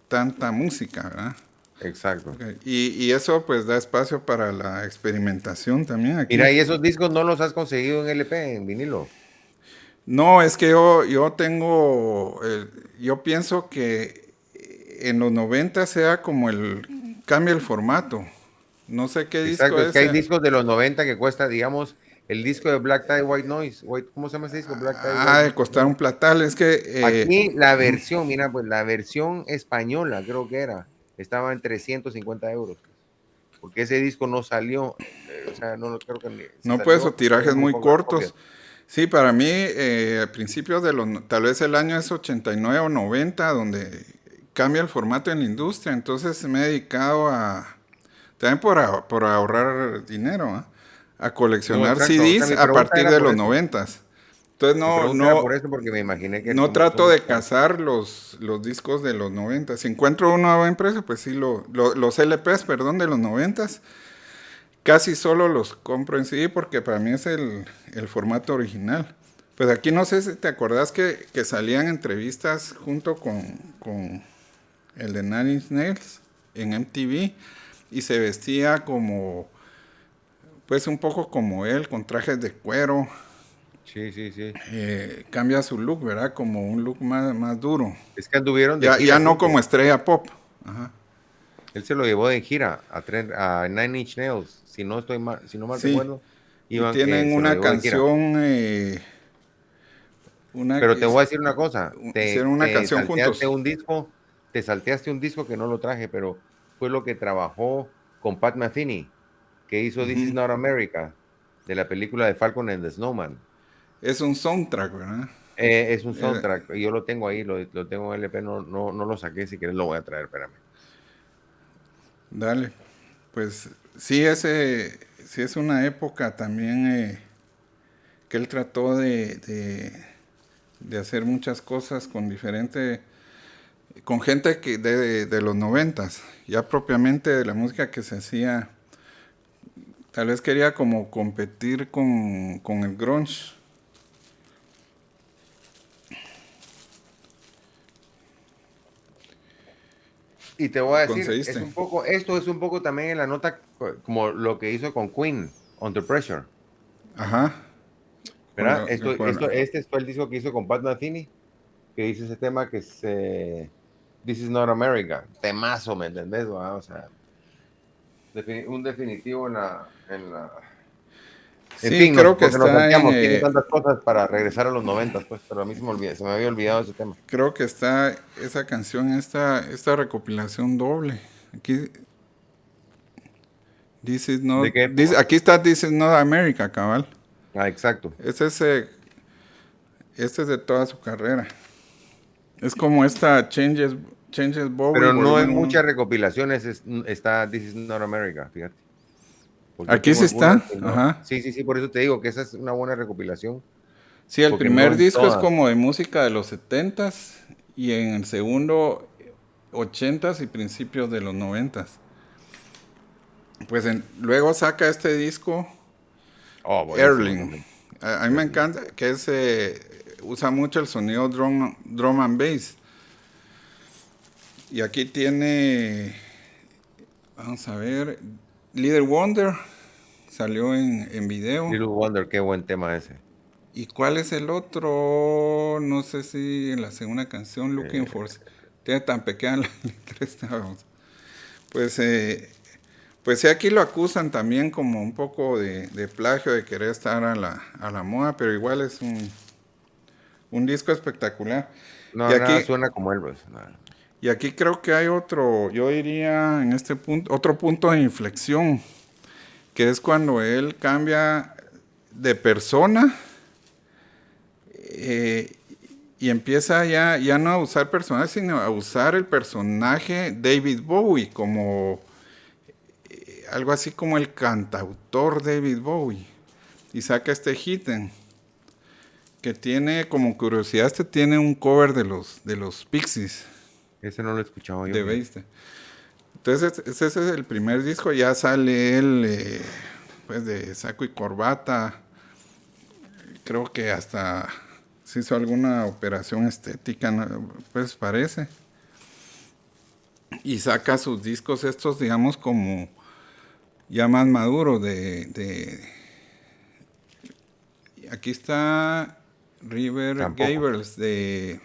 Speaker 1: tanta música, ¿verdad?
Speaker 2: Exacto.
Speaker 1: Y eso pues da espacio para la experimentación también aquí.
Speaker 2: Mira, ¿y esos discos no los has conseguido en LP, en vinilo?
Speaker 1: No, es que yo tengo, yo pienso que en los 90 sea como cambia el formato. No sé qué disco
Speaker 2: Exacto, es que
Speaker 1: es.
Speaker 2: hay discos de los 90 que cuesta, digamos, el disco de Black Tie White Noise. ¿Cómo se llama ese disco? Black Tie White
Speaker 1: De costar
Speaker 2: Noise.
Speaker 1: un platal. Es que,
Speaker 2: Aquí la versión, mira, pues la versión española, creo que era, estaba en 350 euros, pues, porque ese disco no salió, o sea, creo que si
Speaker 1: no puedes o
Speaker 2: salió,
Speaker 1: tirajes
Speaker 2: fueron muy
Speaker 1: muy
Speaker 2: pocas copias.
Speaker 1: cortos. Sí, para mí, a principios tal vez el año es 89 o 90, donde cambia el formato en la industria. Entonces me he dedicado también por ahorrar dinero, ¿ah? A
Speaker 2: No,
Speaker 1: coleccionar
Speaker 2: exacto, o sea,
Speaker 1: CDs
Speaker 2: mi
Speaker 1: a
Speaker 2: pregunta
Speaker 1: partir
Speaker 2: era
Speaker 1: de
Speaker 2: por
Speaker 1: los
Speaker 2: eso.
Speaker 1: 90. Entonces
Speaker 2: Mi pregunta era por eso, porque me imaginé que
Speaker 1: no
Speaker 2: como
Speaker 1: trato
Speaker 2: son
Speaker 1: de
Speaker 2: tan...
Speaker 1: cazar los discos de los 90. Si encuentro uno a buen precio, pues sí, los LPs, perdón, de los 90, casi solo los compro en CD porque para mí es el formato original. Pues aquí no sé si te acordás que salían entrevistas junto con el de Nine Inch Nails en MTV y se vestía como, pues un poco como él, con trajes de cuero.
Speaker 2: Sí, sí, sí.
Speaker 1: Cambia su look, ¿verdad? Como un look más duro.
Speaker 2: Es que anduvieron de
Speaker 1: Ya
Speaker 2: gira
Speaker 1: no como
Speaker 2: juntos.
Speaker 1: estrella pop. Ajá.
Speaker 2: Él se lo llevó de gira a Nine Inch Nails, si no mal
Speaker 1: Sí.
Speaker 2: recuerdo,
Speaker 1: Y tienen
Speaker 2: se lo
Speaker 1: una
Speaker 2: llevó de gira.
Speaker 1: canción,
Speaker 2: Pero te voy a decir una cosa,
Speaker 1: hicieron una canción juntos.
Speaker 2: te salteaste un disco que no lo traje, pero fue lo que trabajó con Pat Metheny, que hizo This Is
Speaker 1: Ujú.
Speaker 2: Not America, de la película de Falcon and the Snowman.
Speaker 1: Es un soundtrack, ¿verdad?
Speaker 2: Es un
Speaker 1: Eh,
Speaker 2: soundtrack, y yo lo tengo ahí, lo tengo en LP, no lo saqué, si quieres lo voy a traer, espérame.
Speaker 1: Dale. Pues sí, sí es una época también que él trató de hacer muchas cosas con gente de los 90, ya propiamente de la música que se hacía. Tal vez quería como competir con el grunge.
Speaker 2: Y te voy
Speaker 1: ¿Lo
Speaker 2: a decir,
Speaker 1: conseguiste?
Speaker 2: esto es un poco también en la nota como lo que hizo con Queen, Under Pressure,
Speaker 1: Ajá.
Speaker 2: ¿verdad? Este fue el disco que hizo con Pat Metheny, que dice ese tema que es This is not America, temazo, ¿me entendés? ¿Va? O sea, un definitivo en
Speaker 1: Sí,
Speaker 2: fin,
Speaker 1: creo que
Speaker 2: porque nos
Speaker 1: está
Speaker 2: salteamos, tiene tantas cosas para regresar a los 90, pues, pero a mí se me había olvidado ese tema.
Speaker 1: creo que está esa canción, esta recopilación doble. Aquí,
Speaker 2: ¿De qué época?
Speaker 1: Aquí está This is not America, cabal.
Speaker 2: Ah, exacto.
Speaker 1: Este es, este es de toda su carrera. Es como esta Changes Bowie,
Speaker 2: Pero no en
Speaker 1: volumen uno.
Speaker 2: muchas recopilaciones está This is not America, fíjate. Porque yo
Speaker 1: Aquí
Speaker 2: tengo
Speaker 1: sí
Speaker 2: algunas
Speaker 1: está,
Speaker 2: que no.
Speaker 1: ajá.
Speaker 2: Sí, sí, sí, por eso te digo que esa es una buena recopilación,
Speaker 1: Sí, el
Speaker 2: porque no
Speaker 1: primer
Speaker 2: en
Speaker 1: disco es
Speaker 2: todas.
Speaker 1: como de música de los 70s y en el segundo 80s y principios de los 90s. Pues luego saca este disco
Speaker 2: Oh, buenísimo
Speaker 1: Erling.
Speaker 2: también.
Speaker 1: A mí me
Speaker 2: Erling.
Speaker 1: encanta que usa mucho el sonido drum and bass. Y aquí tiene Vamos a ver. Little Wonder salió en video.
Speaker 2: Little Wonder, qué buen tema ese.
Speaker 1: ¿Y cuál es el otro? No sé si en la segunda canción, Looking
Speaker 2: Eh,
Speaker 1: for... Tiene tan pequeña la letra esta. Pues, pues sí, aquí lo acusan también como un poco de plagio, de querer estar a la moda, pero igual es un disco espectacular. Y
Speaker 2: no, nada
Speaker 1: aquí,
Speaker 2: suena como Elvis. Nada.
Speaker 1: y aquí creo que hay otro, yo diría en este punto, otro punto de inflexión, que es cuando él cambia de persona eh, y empieza ya no a usar personajes, sino a usar el personaje David Bowie como algo así como el cantautor David Bowie. Y saca este Hidden, que tiene como curiosidad, este tiene un cover de los Pixies
Speaker 2: Ese no lo he escuchado yo,
Speaker 1: de
Speaker 2: fíjate.
Speaker 1: Bass. Entonces ese es el primer disco, ya sale él pues de saco y corbata, creo que hasta se hizo alguna operación estética, ¿no? Pues parece. Y saca sus discos estos, digamos, como ya más maduros aquí está River
Speaker 2: Tampoco.
Speaker 1: Gables de,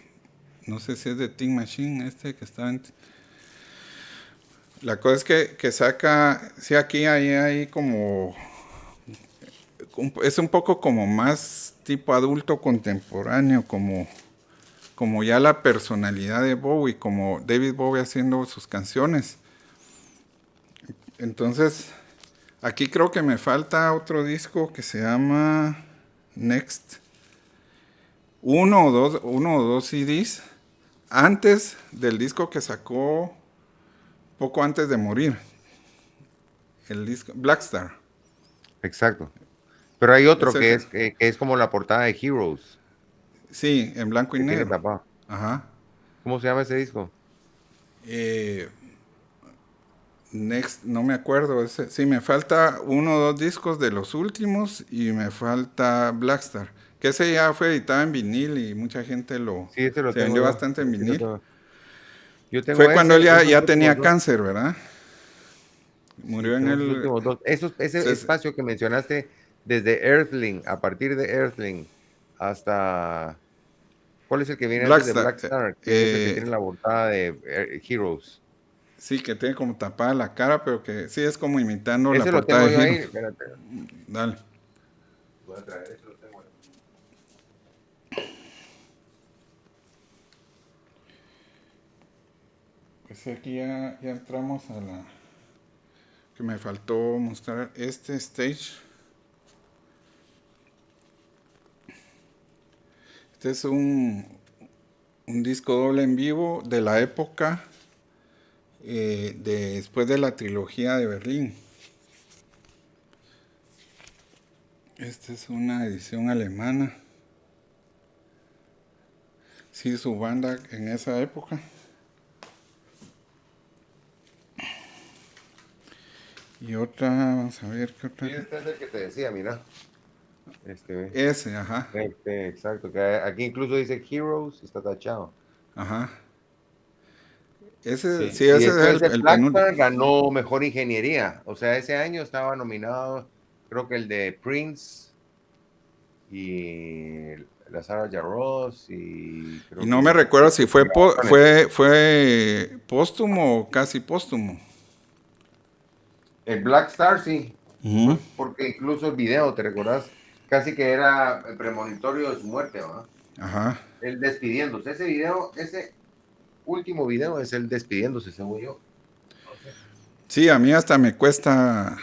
Speaker 1: no sé si es de Teen Machine, este que está en... La cosa es que saca, sí, aquí hay como, es un poco como más tipo adulto contemporáneo, como ya la personalidad de Bowie, como David Bowie haciendo sus canciones. Entonces, aquí creo que me falta otro disco que se llama Next. Uno o dos CDs antes del disco que sacó poco antes de morir. El disco Blackstar.
Speaker 2: Exacto. Pero hay otro
Speaker 1: Ese que,
Speaker 2: que es como la portada de Heroes,
Speaker 1: sí, en blanco y
Speaker 2: que tiene
Speaker 1: negro.
Speaker 2: tapa.
Speaker 1: Ajá.
Speaker 2: ¿Cómo se llama ese disco?
Speaker 1: Eh, Next, no me acuerdo. Sí, me falta uno o dos discos de los últimos y me falta Blackstar. Que ese ya fue editado en vinil y mucha gente
Speaker 2: Sí, ese lo
Speaker 1: se
Speaker 2: tengo
Speaker 1: vendió
Speaker 2: yo.
Speaker 1: bastante en
Speaker 2: Sí lo
Speaker 1: vinil.
Speaker 2: tengo. Yo tengo
Speaker 1: Fue cuando él
Speaker 2: ese, esos
Speaker 1: ya
Speaker 2: últimos
Speaker 1: tenía
Speaker 2: dos.
Speaker 1: cáncer, ¿verdad?
Speaker 2: Sí,
Speaker 1: Murió en
Speaker 2: tengo esos
Speaker 1: el...
Speaker 2: últimos dos. Ese
Speaker 1: se-
Speaker 2: espacio que mencionaste, desde Earthling, a partir de Earthling hasta... ¿Cuál es el que viene antes de
Speaker 1: Blackstar.
Speaker 2: Black Star? Que es el que tiene la portada de Heroes.
Speaker 1: Sí, que tiene como tapada la cara, pero que sí es como imitando la
Speaker 2: Ese lo
Speaker 1: portada
Speaker 2: tengo
Speaker 1: de
Speaker 2: yo ahí.
Speaker 1: Hero.
Speaker 2: Espérate.
Speaker 1: Dale.
Speaker 2: Voy a traer, ese lo tengo ahí.
Speaker 1: Pues aquí ya entramos a la... Que me faltó mostrar este stage. Este es un disco doble en vivo de la época después de la trilogía de Berlín. Esta es una edición alemana. Sí, su banda en esa época. Y otra, vamos a ver qué
Speaker 2: Sí,
Speaker 1: otra.
Speaker 2: este es el que te decía, mira. Ve.
Speaker 1: Ese, ajá,
Speaker 2: Exacto. Que aquí incluso dice Heroes, está tachado.
Speaker 1: ajá. Ese,
Speaker 2: Sí.
Speaker 1: sí,
Speaker 2: Y
Speaker 1: ese es
Speaker 2: después de
Speaker 1: el penúltimo.
Speaker 2: Blackstar ganó Mejor Ingeniería. O sea, ese año estaba nominado, creo que el de Prince y la Sarah Jarosz y
Speaker 1: Y
Speaker 2: creo
Speaker 1: no
Speaker 2: que
Speaker 1: me
Speaker 2: otro
Speaker 1: recuerdo si
Speaker 2: de grabaciones.
Speaker 1: fue póstumo o casi póstumo.
Speaker 2: El Blackstar sí,
Speaker 1: Ujú.
Speaker 2: fue porque incluso el video, ¿te recordás? Casi que era el premonitorio de su muerte, ¿verdad?
Speaker 1: Ajá.
Speaker 2: Él despidiéndose. Ese video, ese último video es él despidiéndose, según yo. No sé.
Speaker 1: Sí, a mí hasta me cuesta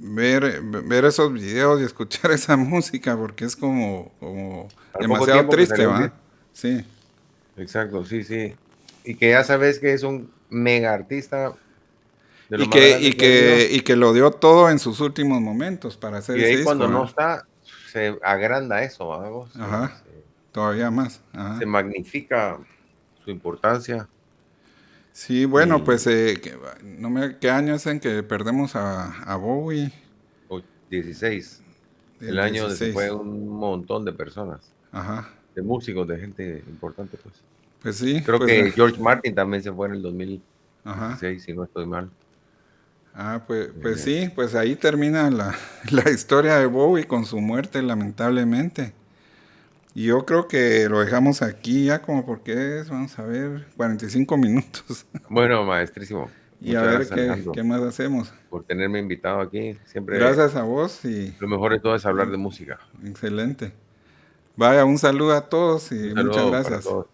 Speaker 1: ver esos videos y escuchar esa música porque es como
Speaker 2: Al poco
Speaker 1: demasiado
Speaker 2: tiempo que
Speaker 1: triste,
Speaker 2: salió el
Speaker 1: ¿va?
Speaker 2: video.
Speaker 1: Sí.
Speaker 2: Exacto, sí, sí. Y que ya sabes que es un mega artista de lo más grande que ha habido.
Speaker 1: Y que lo dio todo en sus últimos momentos para hacer
Speaker 2: Y de
Speaker 1: ese
Speaker 2: ahí
Speaker 1: disco,
Speaker 2: cuando no
Speaker 1: ¿va?
Speaker 2: está, se agranda eso, vamos,
Speaker 1: Ajá. Todavía más.
Speaker 2: se
Speaker 1: Ajá.
Speaker 2: magnifica su importancia.
Speaker 1: Sí, bueno,
Speaker 2: Y
Speaker 1: pues no me, ¿qué año es en que perdemos a Bowie?
Speaker 2: 16, el
Speaker 1: El
Speaker 2: año donde se fue
Speaker 1: 16.
Speaker 2: un montón de personas,
Speaker 1: Ajá.
Speaker 2: de músicos, de gente importante, pues.
Speaker 1: Pues sí,
Speaker 2: Creo
Speaker 1: pues
Speaker 2: que George Martin también se fue en el
Speaker 1: ajá.
Speaker 2: 2016, si no estoy mal.
Speaker 1: Ah, pues
Speaker 2: Eh,
Speaker 1: sí, pues ahí termina la historia de Bowie con su muerte, lamentablemente. Y yo creo que lo dejamos aquí ya como porque es, vamos a ver, 45 minutos.
Speaker 2: bueno, maestrísimo.
Speaker 1: Y a
Speaker 2: Muchas
Speaker 1: ver
Speaker 2: gracias,
Speaker 1: qué
Speaker 2: Alejandro,
Speaker 1: más hacemos.
Speaker 2: por tenerme invitado aquí. Siempre
Speaker 1: Gracias a vos y
Speaker 2: lo mejor de todo es hablar de música.
Speaker 1: excelente. Vaya, un saludo a todos
Speaker 2: Un
Speaker 1: y muchas
Speaker 2: saludo para
Speaker 1: gracias.
Speaker 2: todos.